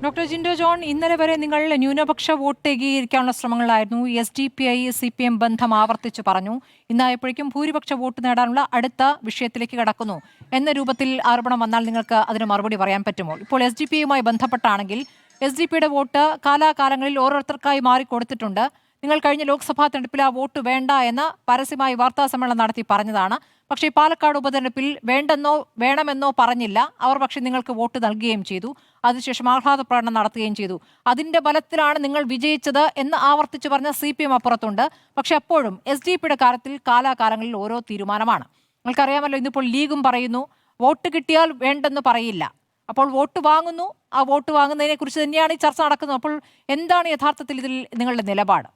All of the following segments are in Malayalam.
ഡോക്ടർ ജിൻഡോ ജോൺ, ഇന്നലെ വരെ നിങ്ങൾ ന്യൂനപക്ഷ വോട്ട് ഏകീകരിക്കാനുള്ള ശ്രമങ്ങളായിരുന്നു. SDPI CPM ബന്ധം ആവർത്തിച്ചു പറഞ്ഞു. ഇന്നായപ്പോഴേക്കും ഭൂരിപക്ഷ വോട്ട് നേടാനുള്ള അടുത്ത വിഷയത്തിലേക്ക് കടക്കുന്നു എന്ന രൂപത്തിൽ ആരോപണം വന്നാൽ നിങ്ങൾക്ക് അതിന് മറുപടി പറയാൻ പറ്റുമോ? ഇപ്പോൾ SDPIയുമായി ബന്ധപ്പെട്ടാണെങ്കിൽ SDPയുടെ വോട്ട് കാലാകാലങ്ങളിൽ ഓരോരുത്തർക്കായി മാറിക്കൊടുത്തിട്ടുണ്ട്. നിങ്ങൾ കഴിഞ്ഞ ലോക്സഭാ തെരഞ്ഞെടുപ്പിൽ ആ വോട്ട് വേണ്ട എന്ന് പരസ്യമായി വാർത്താ സമ്മേളനം നടത്തി പറഞ്ഞതാണ്. പക്ഷേ പാലക്കാട് ഉപതെരഞ്ഞെടുപ്പിൽ വേണമെന്നോ പറഞ്ഞില്ല. അവർ പക്ഷേ നിങ്ങൾക്ക് വോട്ട് നൽകുകയും ചെയ്തു. അതിനുശേഷം ആഹ്ലാദ പ്രകടനം നടത്തുകയും ചെയ്തു. അതിന്റെ ബലത്തിലാണ് നിങ്ങൾ വിജയിച്ചത് എന്ന് ആവർത്തിച്ചു പറഞ്ഞ CPM അപ്പുറത്തുണ്ട്. പക്ഷെ അപ്പോഴും SDPയുടെ കാര്യത്തിൽ കാലാകാലങ്ങളിൽ ഓരോ തീരുമാനമാണ്. നിങ്ങൾക്കറിയാമല്ലോ, ഇന്നിപ്പോൾ ലീഗും പറയുന്നു വോട്ട് കിട്ടിയാൽ വേണ്ടെന്ന് പറയില്ല. അപ്പോൾ വോട്ട് വാങ്ങുന്നു. ആ വോട്ട് വാങ്ങുന്നതിനെ കുറിച്ച് തന്നെയാണ് ഈ ചർച്ച നടക്കുന്നത്. അപ്പോൾ എന്താണ് യഥാർത്ഥത്തിൽ ഇതിൽ നിങ്ങളുടെ നിലപാട്?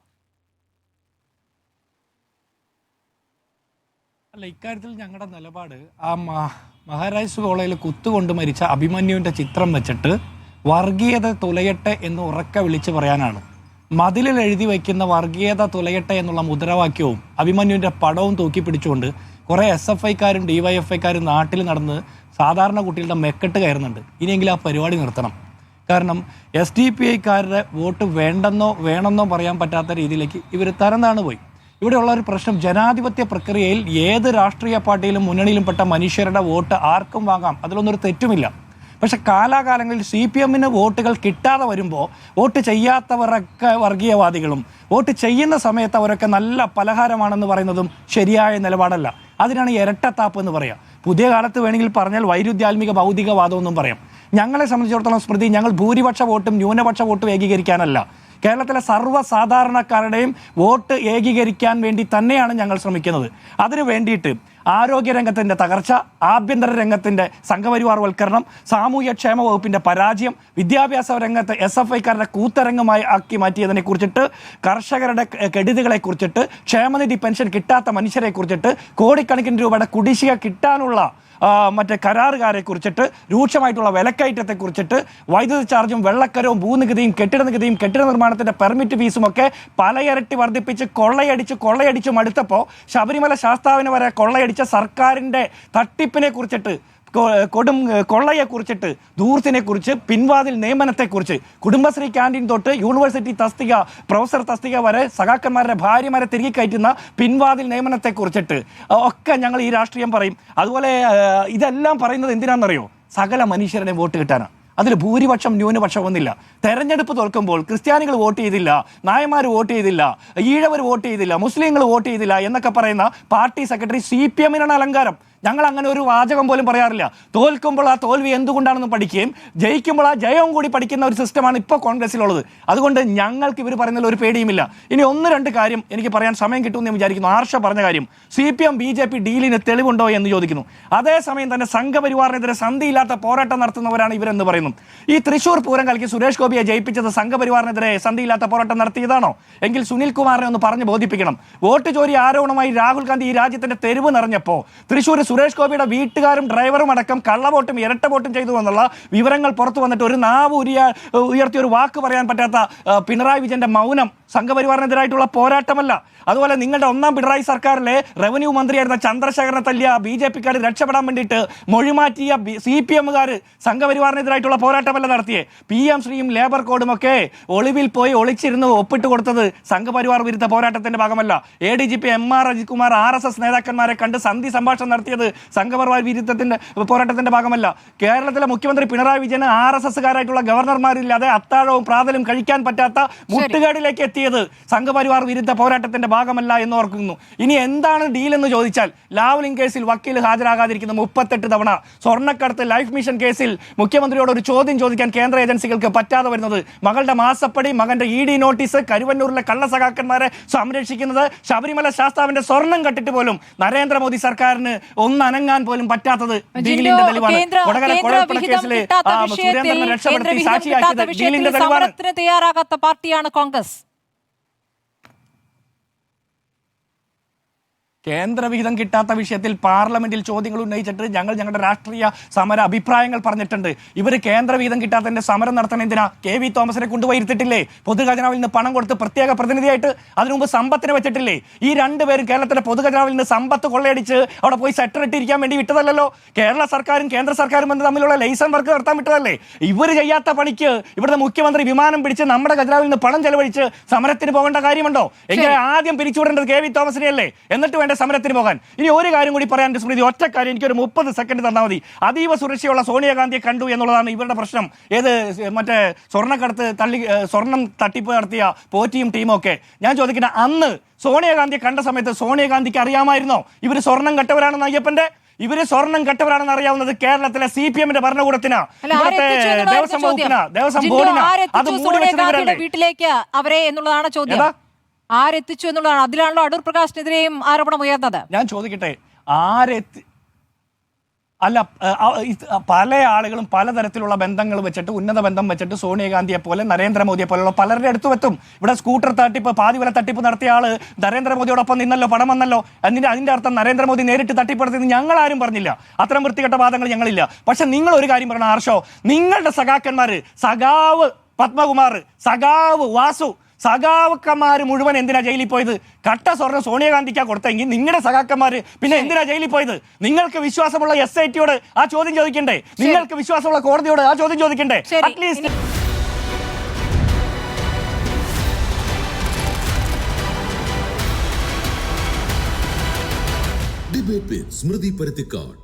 അല്ല, ഇക്കാര്യത്തിൽ ഞങ്ങളുടെ നിലപാട് ആ മഹാരാജാസ് കോളേജിൽ കുത്തുകൊണ്ട് മരിച്ച അഭിമന്യുവിൻ്റെ ചിത്രം വെച്ചിട്ട് വർഗീയത തുലയട്ടെ എന്ന് ഉറക്കെ വിളിച്ചു പറയാനാണ്. മതിലിൽ എഴുതി വയ്ക്കുന്ന വർഗീയത തുലയട്ടെ എന്നുള്ള മുദ്രാവാക്യവും അഭിമന്യുവിൻ്റെ പടവും തൂക്കി പിടിച്ചുകൊണ്ട് കുറേ SFIക്കാരും DYFIക്കാരും നാട്ടിൽ നടന്ന് സാധാരണ കുട്ടികളുടെ മെക്കെട്ട് കയറുന്നുണ്ട്. ഇനിയെങ്കിലും ആ പരിപാടി നിർത്തണം. കാരണം SDPIക്കാരുടെ വോട്ട് വേണമെന്നോ പറയാൻ പറ്റാത്ത രീതിയിലേക്ക് ഇവർ തരംതാണു പോയി. ഇവിടെയുള്ള ഒരു പ്രശ്നം, ജനാധിപത്യ പ്രക്രിയയിൽ ഏത് രാഷ്ട്രീയ പാർട്ടിയിലും മുന്നണിയിലും പെട്ട മനുഷ്യരുടെ വോട്ട് ആർക്കും വാങ്ങാം, അതിലൊന്നൊരു തെറ്റുമില്ല. പക്ഷെ കാലാകാലങ്ങളിൽ CPMന് വോട്ടുകൾ കിട്ടാതെ വരുമ്പോൾ വോട്ട് ചെയ്യാത്തവരൊക്കെ വർഗീയവാദികളും വോട്ട് ചെയ്യുന്ന സമയത്ത് അവരൊക്കെ നല്ല പലഹാരമാണെന്ന് പറയുന്നതും ശരിയായ നിലപാടല്ല. അതിനാണ് ഇരട്ടത്താപ്പ് എന്ന് പറയാം. പുതിയ കാലത്ത് വേണമെങ്കിൽ പറഞ്ഞാൽ വൈരുദ്ധ്യാത്മിക ഭൗതികവാദമെന്നും പറയാം. ഞങ്ങളെ സംബന്ധിച്ചിടത്തോളം സ്മൃതി, ഞങ്ങൾ ഭൂരിപക്ഷ വോട്ടും ന്യൂനപക്ഷ വോട്ടും ഏകീകരിക്കാനല്ല, കേരളത്തിലെ സർവ്വസാധാരണക്കാരുടെയും വോട്ട് ഏകീകരിക്കാൻ വേണ്ടി തന്നെയാണ് ഞങ്ങൾ ശ്രമിക്കുന്നത്. അതിനു വേണ്ടിയിട്ട് ആരോഗ്യരംഗത്തിൻ്റെ തകർച്ച, ആഭ്യന്തര രംഗത്തിൻ്റെ സംഘപരിവാർവൽക്കരണം, സാമൂഹ്യക്ഷേമ വകുപ്പിൻ്റെ പരാജയം, വിദ്യാഭ്യാസ രംഗത്ത് SFIക്കാരുടെ കൂത്തരങ്ങുമായി ആക്കി മാറ്റിയതിനെ കുറിച്ചിട്ട്, കർഷകരുടെ കെടുതികളെ കുറിച്ചിട്ട്, ക്ഷേമനിധി പെൻഷൻ കിട്ടാത്ത മനുഷ്യരെ കുറിച്ചിട്ട്, കോടിക്കണക്കിന് രൂപയുടെ കുടിശ്ശിക കിട്ടാനുള്ള മറ്റേ കരാറുകാരെ കുറിച്ചിട്ട്, രൂക്ഷമായിട്ടുള്ള വിലക്കയറ്റത്തെ കുറിച്ചിട്ട്, വൈദ്യുതി ചാർജും വെള്ളക്കരവും ഭൂനികുതിയും കെട്ടിട നികുതിയും കെട്ടിട നിർമ്മാണത്തിൻ്റെ പെർമിറ്റ് ഫീസും ഒക്കെ പലയിരട്ടി വർദ്ധിപ്പിച്ച് കൊള്ളയടിച്ച് മടുത്തപ്പോൾ ശബരിമല ശാസ്താവിനെ വരെ കൊള്ളയടിച്ച സർക്കാരിൻ്റെ തട്ടിപ്പിനെ കുറിച്ചിട്ട്, കൊടും കൊള്ളയെക്കുറിച്ചിട്ട്, ധൂർത്തിനെക്കുറിച്ച്, പിൻവാതിൽ നിയമനത്തെക്കുറിച്ച്, കുടുംബശ്രീ ക്യാൻറ്റീൻ തൊട്ട് യൂണിവേഴ്സിറ്റി തസ്തിക, പ്രൊഫസർ തസ്തിക വരെ സഖാക്കന്മാരുടെ ഭാര്യമാരെ തിരികെ കയറ്റുന്ന പിൻവാതിൽ നിയമനത്തെക്കുറിച്ചിട്ട് ഒക്കെ ഞങ്ങൾ ഈ രാഷ്ട്രീയം പറയും. അതുപോലെ ഇതെല്ലാം പറയുന്നത് എന്തിനാണെന്നറിയോ? സകല മനുഷ്യരുടെ വോട്ട് കിട്ടാനാണ്. അതിൽ ഭൂരിപക്ഷം ന്യൂനപക്ഷം ഒന്നില്ല. തെരഞ്ഞെടുപ്പ് തോൽക്കുമ്പോൾ ക്രിസ്ത്യാനികൾ വോട്ട് ചെയ്തില്ല, നായന്മാർ വോട്ട് ചെയ്തില്ല, ഈഴവർ വോട്ട് ചെയ്തില്ല, മുസ്ലിങ്ങൾ വോട്ട് ചെയ്തില്ല എന്നൊക്കെ പറയുന്ന പാർട്ടി സെക്രട്ടറി CPMനാണ് അലങ്കാരം. ഞങ്ങൾ അങ്ങനെ ഒരു വാചകം പോലും പറയാറില്ല. തോൽക്കുമ്പോൾ ആ തോൽവി എന്തുകൊണ്ടാണെന്ന് പഠിക്കുകയും ജയിക്കുമ്പോൾ ആ ജയവും കൂടി പഠിക്കുന്ന ഒരു സിസ്റ്റമാണ് ഇപ്പോൾ കോൺഗ്രസിലുള്ളത്. അതുകൊണ്ട് ഞങ്ങൾക്ക് ഇവർ പറയുന്നതിൽ ഒരു പേടിയുമില്ല. ഇനി ഒന്ന് രണ്ട് കാര്യം എനിക്ക് പറയാൻ സമയം കിട്ടുമെന്ന് ഞാൻ വിചാരിക്കുന്നു. ആർഷ പറഞ്ഞ കാര്യം, CPM BJP ഡീലിന് തെളിവുണ്ടോ എന്ന് ചോദിക്കുന്നു. അതേസമയം തന്നെ സംഘപരിവാറിനെതിരെ സന്ധിയില്ലാത്ത പോരാട്ടം നടത്തുന്നവരാണ് ഇവരെന്ന് പറയുന്നു. ഈ തൃശ്ശൂർ പൂരം കലക്കി സുരേഷ് ഗോപിയെ ജയിപ്പിച്ചത് സംഘപരിവാറിനെതിരെ സന്ധിയില്ലാത്ത പോരാട്ടം നടത്തിയതാണോ? എങ്കിൽ സുനിൽ കുമാറിനെ ഒന്ന് പറഞ്ഞ് ബോധിപ്പിക്കണം. വോട്ട് ചോരി ആരോപണമായി രാഹുൽ ഗാന്ധി ഈ രാജ്യത്തിന്റെ തെരുവ് നിറഞ്ഞപ്പോൾ തൃശ്ശൂർ സുരേഷ് ഗോപിയുടെ വീട്ടുകാരും ഡ്രൈവറും അടക്കം കള്ളവോട്ടും ഇരട്ട വോട്ടും ചെയ്തു എന്നുള്ള വിവരങ്ങൾ പുറത്തു വന്നിട്ട് ഒരു നാവ് ഉയർത്തി ഒരു വാക്ക് പറയാൻ പറ്റാത്ത പിണറായി വിജയന്റെ മൗനം സംഘപരിവാറിനെതിരായിട്ടുള്ള പോരാട്ടമല്ല. അതുപോലെ നിങ്ങളുടെ ഒന്നാം പിണറായി സർക്കാരിലെ റവന്യൂ മന്ത്രിയായിരുന്ന ചന്ദ്രശേഖരനെ തല്ലിയ BJPക്കാർ രക്ഷപ്പെടാൻ വേണ്ടിയിട്ട് മൊഴിമാറ്റിയ CPMകാർ സംഘപരിവാറിനെതിരായിട്ടുള്ള പോരാട്ടമല്ല നടത്തിയേ. PM ശ്രീയും ലേബർ കോഡും ഒക്കെ ഒളിവിൽ പോയി ഒളിച്ചിരുന്ന് ഒപ്പിട്ട് കൊടുത്തത് സംഘപരിവാർ വിരുദ്ധ പോരാട്ടത്തിന്റെ ഭാഗമല്ല. ADGP MR അജിത്കുമാർ RSS നേതാക്കന്മാരെ കണ്ട് സന്ധി സംഭാഷണം നടത്തിയത് സംഘപരിവാർ വിരുദ്ധത്തിന്റെ പോരാട്ടത്തിന്റെ ഭാഗമല്ല. കേരളത്തിലെ മുഖ്യമന്ത്രി പിണറായി വിജയന് RSSകാരായിട്ടുള്ള ഗവർണർമാരില്ലാതെ അത്താഴവും പ്രാതലും കഴിക്കാൻ പറ്റാത്ത മുട്ടുകേടിലേക്ക് എത്തിയത് സംഘപരിവാർ വിരുദ്ധ പോരാട്ടത്തിന്റെ ഭാഗമല്ല എന്ന് ഓർക്കുന്നു. ഇനി എന്താണ് ഡീൽ എന്ന് ചോദിച്ചാൽ, ലാവ്ലിംഗ് കേസിൽ വക്കീൽ ഹാജരാകാതിരിക്കുന്ന 38 തവണ, സ്വർണ്ണക്കടത്ത് ലൈഫ് മിഷൻ കേസിൽ മുഖ്യമന്ത്രിയോട് ഒരു ചോദ്യം ചോദിക്കാൻ കേന്ദ്ര ഏജൻസികൾക്ക് പറ്റാതെ വരുന്നത്, മകളുടെ മാസപ്പടി, മകന്റെ ED നോട്ടീസ്, കരുവന്നൂരിലെ കള്ളസഖാക്കന്മാരെ സംരക്ഷിക്കുന്നത്, ശബരിമല ശാസ്താവിന്റെ സ്വർണം കട്ടിട്ട് പോലും നരേന്ദ്രമോദി സർക്കാരിന് ഒന്ന് അനങ്ങാൻ പോലും പറ്റാത്തത് ഡീലിന്റെ തെളിവാണ്. കേസിലെ സുരേന്ദ്രനെ രക്ഷപ്പെടുത്തി സാക്ഷിയാക്കിയത് ഡീലിന്റെ തെളിവാണ്. തയ്യാറാകാത്ത പാർട്ടിയാണ് കോൺഗ്രസ്. കേന്ദ്രവിഹിതം കിട്ടാത്ത വിഷയത്തിൽ പാർലമെന്റിൽ ചോദ്യങ്ങൾ ഉന്നയിച്ചിട്ട് ഞങ്ങളുടെ രാഷ്ട്രീയ സമര അഭിപ്രായങ്ങൾ പറഞ്ഞിട്ടുണ്ട്. ഇവർ കേന്ദ്രവിഹിതം കിട്ടാത്തതിന്റെ സമരം നടത്തണം എന്തിനാ? KV തോമസിനെ കൊണ്ടുപോയി ഇരുത്തിട്ടില്ലേ? പൊതുഖജനാവിൽ നിന്ന് പണം കൊടുത്ത് പ്രത്യേക പ്രതിനിധിയായിട്ട്? അതിനു മുമ്പ് സമ്പത്തിനെ വെച്ചിട്ടില്ലേ? ഈ രണ്ടുപേരും കേരളത്തിന്റെ പൊതുഖജനാവിൽ നിന്ന് സമ്പത്ത് കൊള്ളയടിച്ച് അവിടെ പോയി സെറ്റർ ഇട്ടിരിക്കാൻ വേണ്ടി വിട്ടതല്ലോ. കേരള സർക്കാരും കേന്ദ്ര സർക്കാരും തമ്മിലുള്ള ലൈസൻസ് വർക്ക് നടത്താൻ വിട്ടതല്ലേ? ഇവർ ചെയ്യാത്ത പണിക്ക് ഇവിടുത്തെ മുഖ്യമന്ത്രി വിമാനം പിടിച്ച് നമ്മുടെ ഖജനാവിൽ നിന്ന് പണം ചെലവഴിച്ച് സമരത്തിന് പോകേണ്ട കാര്യമുണ്ടോ? എങ്കിൽ ആദ്യം പിരിച്ചുവിടേണ്ടത് KV തോമസിനെയല്ലേ, എന്നിട്ട് വേണ്ട സമരത്തിന് പോകാൻ. ഇനി ഒരു കാര്യം കൂടി പറയാൻ സ്മൃതി, ഒറ്റ കാര്യം, എനിക്കൊരു 30 സെക്കൻഡ് തന്നാൽ മതി. അതീവ സുരക്ഷയുള്ള സോണിയാഗാന്ധിയെ കണ്ടു എന്നുള്ളതാണ് ഇവരുടെ പ്രശ്നം. ഏത് മറ്റേ സ്വർണ്ണക്കടത്ത് സ്വർണം തട്ടിപ്പ് നടത്തിയ പോറ്റിയും ടീമും ഒക്കെ. ഞാൻ ചോദിക്കട്ടെ, അന്ന് സോണിയാഗാന്ധിയെ കണ്ട സമയത്ത് സോണിയാഗാന്ധിക്ക് അറിയാമായിരുന്നോ ഇവര് സ്വർണം കെട്ടവരാണെന്ന്? അയ്യപ്പന്റെ ഇവര് സ്വർണം കെട്ടവരാണെന്ന് അറിയാവുന്നത് കേരളത്തിലെ CPM-ന്റെ ഭരണകൂടത്തിന്, ദേവസ്വം വകുപ്പിന്, ദേവസ്വം ബോർഡിന്. അത് മൂടി വെച്ചവരല്ലേ വീട്ടിലേക്ക് അവരെ എന്നുള്ളതാണ് ചോദ്യം. ആരെത്തിച്ചു എന്നുള്ളതാണ്. അതിലാണല്ലോ അടൂർ പ്രകാശിനെതിരെയും ആരോപണം ഉയർന്നത്. ഞാൻ ചോദിക്കട്ടെ, അല്ല, പല ആളുകളും പലതരത്തിലുള്ള ബന്ധങ്ങൾ വെച്ചിട്ട്, ഉന്നത ബന്ധം വെച്ചിട്ട് സോണിയാഗാന്ധിയെ പോലെ നരേന്ദ്രമോദിയെ പോലുള്ള പലരുടെ അടുത്തും എത്തും. ഇവിടെ സ്കൂട്ടർ തട്ടിപ്പ്, പാതിവല തട്ടിപ്പ് നടത്തിയ ആള് നരേന്ദ്രമോദിയോടൊപ്പം നിന്നല്ലോ, പണം വന്നല്ലോ. അതിന്റെ അർത്ഥം നരേന്ദ്രമോദി നേരിട്ട് തട്ടിപ്പെടുത്തിയെന്ന് ഞങ്ങൾ ആരും പറഞ്ഞില്ല. അത്തരം വൃത്തികെട്ട വാദങ്ങൾ ഞങ്ങളില്ല. പക്ഷെ നിങ്ങൾ ഒരു കാര്യം പറയണം ഹർഷോ, നിങ്ങളുടെ സഖാക്കന്മാര്, സഖാവ് പത്മകുമാർ, സഖാവ് വാസു, സഖാക്കന്മാര് മുഴുവൻ എന്തിനാ ജയിലിൽ പോയത്? കട്ട സ്വർണ്ണം സോണിയാഗാന്ധിക്കാ കൊടുത്തെങ്കിൽ നിങ്ങളുടെ സഖാക്കന്മാര് പിന്നെ എന്തിനാ ജയിലിൽ പോയത്? നിങ്ങൾക്ക് വിശ്വാസമുള്ള SIT-യോട് ആ ചോദ്യം ചോദിക്കണ്ടേ? നിങ്ങൾക്ക് വിശ്വാസമുള്ള കോടതിയോട് ആ ചോദ്യം ചോദിക്കണ്ടേ? At least debate with Smriti Paruthikad.